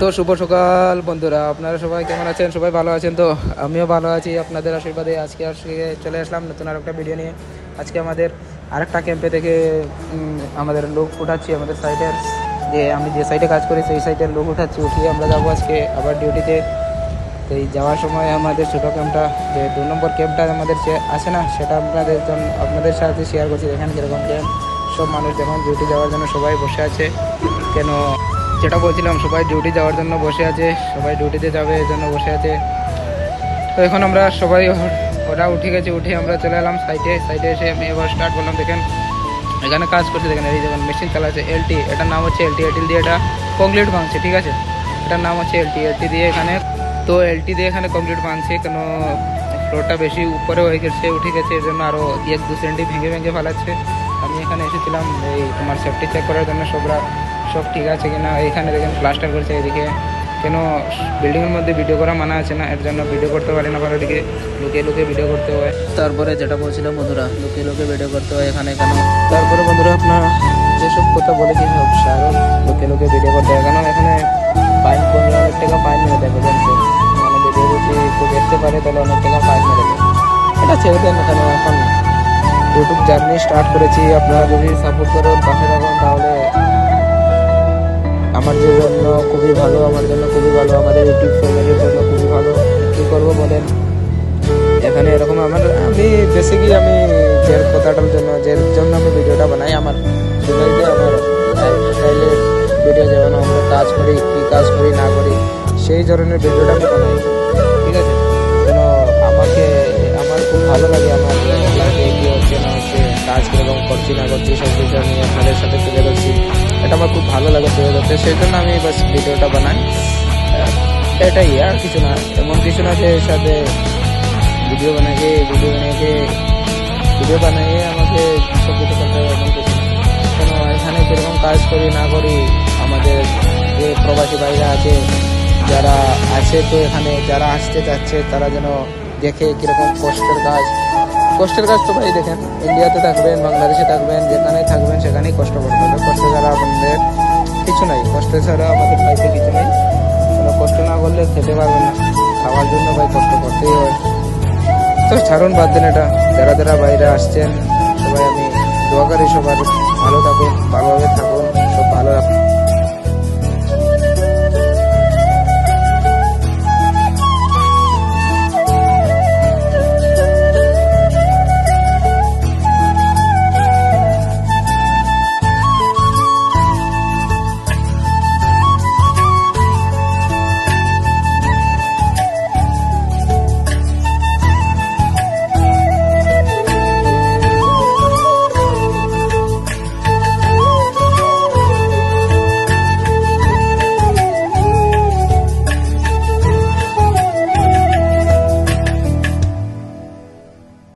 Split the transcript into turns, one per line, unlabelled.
তো শুভ সকাল বন্ধুরা, আপনারা সবাই কেমন আছেন? সবাই ভালো আছেন? তো আমিও ভালো আছি আপনাদের আশীর্বাদে। আজকে চলে আসলাম নতুন আরেকটা ভিডিও নিয়ে। আজকে আমাদের আরেকটা ক্যাম্পে থেকে আমাদের লোক উঠাচ্ছি। আমাদের সাইটের আমি যে সাইটে কাজ করি সেই সাইটের লোক উঠিয়ে আমরা যাবো আজকে আবার ডিউটিতে। তো এই যাওয়ার সময় আমাদের ছোটো ক্যাম্পটা, যে 2 নম্বর ক্যাম্পটা আমাদের আছে না, সেটা আপনাদের সাথে শেয়ার করছি। দেখেন কীরকম ক্যাম্প, সব মানুষ যখন ডিউটি যাওয়ার জন্য সবাই বসে আছে। কেন যেটা বলছিলাম, সবাই ডিউটি যাওয়ার জন্য বসে আছে, সবাই ডিউটিতে যাবে এই জন্য বসে আছে। তো এখন আমরা সবাই ওরা উঠে গেছে, উঠে আমরা চলে এলাম সাইটে এসে আমি এবার স্টার্ট করলাম। দেখেন এখানে কাজ করছে, দেখেন এই যখন মেশিন চালাচ্ছে এলটি, এটার নাম হচ্ছে এলটি দিয়ে এটা কংক্রিট ভাঙছে, ঠিক আছে। এটার নাম হচ্ছে এলটি দিয়ে এখানে, তো এলটি দিয়ে এখানে কংক্রিট ভাঙছে। কেন ফ্লোরটা বেশি উপরে হয়ে গেছে, উঠে গেছে, এর জন্য আরও 1-2 সেন্টি ভেঙে ফেলাচ্ছে। আমি এখানে এসেছিলাম এই তোমার সেফটি চেক করার জন্য, সব ঠিক আছে কিনা। এখানে দেখেন প্লাস্টার করছে এদিকে। কেন বিল্ডিংয়ের মধ্যে ভিডিও করা মানা আছে না, এর জন্য ভিডিও করতে পারি না, আবার ওদিকে লুকিয়ে ভিডিও করতে হয়। তারপরে যেটা বলছিলাম বন্ধুরা, লুকিয়ে ভিডিও করতে হয় এখানে কেন। তারপরে বন্ধুরা আপনার যেসব কথা বলেছি সব সারও লুকিয়ে ভিডিও করতে হয়। কেন এখানে ফাইন 15,000 টাকা ফাইন মেরে দেবে, জানছে মানে ভিডিও যদি কেউ দেখতে পারে তাহলে অনেক টাকা ফাইন মেরে দেবে। এটা ছেড়ে দেন কেন, এখন ইউটিউব জার্নি স্টার্ট করেছি। আপনারা যদি সাপোর্ট করেন, পাশে থাকুন, তাহলে আমার জন্য খুবই ভালো, আমাদের ইউটিউব ফ্যামিলির জন্য খুবই ভালো। কী করবো বলেন, এখানে এরকম আমি বেসিকলি আমি যে জন্য আমি ভিডিওটা বানাই, আমার দুবাইতে আমার লাইফস্টাইলের ভিডিও, যেমন আমরা কাজ করি, কী কাজ করি না করি, সেই ধরনের ভিডিওটা আমি বানাই, ঠিক আছে। কেন আমার খুব ভালো লাগে আমার লাইফে কী হচ্ছে না হচ্ছে, কাজ কীরকম করছি না করছি, সব কিছু আমি আপনাদের সাথে তুলে ধরছি। এটা আমার খুব ভালো লাগে তুলে ধরতে, সেই জন্য আমি বাস ভিডিওটা বানাই। এটাই, আর কিছু না, এমন কিছু না যে এর সাথে ভিডিও বানিয়ে আমাকে সব কিছু করতে হবে, এমন কিছু না। কেন এখানে কীরকম কাজ করি না করি, আমাদের যে প্রবাসী ভাইরা আছে, যারা আছে, তো এখানে যারা আসতে চাচ্ছে তারা যেন দেখে কীরকম কষ্টের কাজ। তো ভাই দেখেন, ইন্ডিয়াতে থাকবেন, বাংলাদেশে থাকবেন, যেখানে থাকবেন সেখানেই কষ্ট করতে হবে। কষ্ট ছাড়া আমাদের কিছু নাই, কষ্ট ছাড়া আমাদের লাইফে কিছু নেই। কষ্ট না করলে খেতে পারবেন না, খাওয়ার জন্য ভাই কষ্ট করতেই হয়। তো ছাড়ুন, বাদ দেন এটা। যারা বাইরে আসছেন সবাই আমি দোয়া করি সবার ভালো থাকুন, ভালোভাবে থাকুন, সব ভালো রাখুন।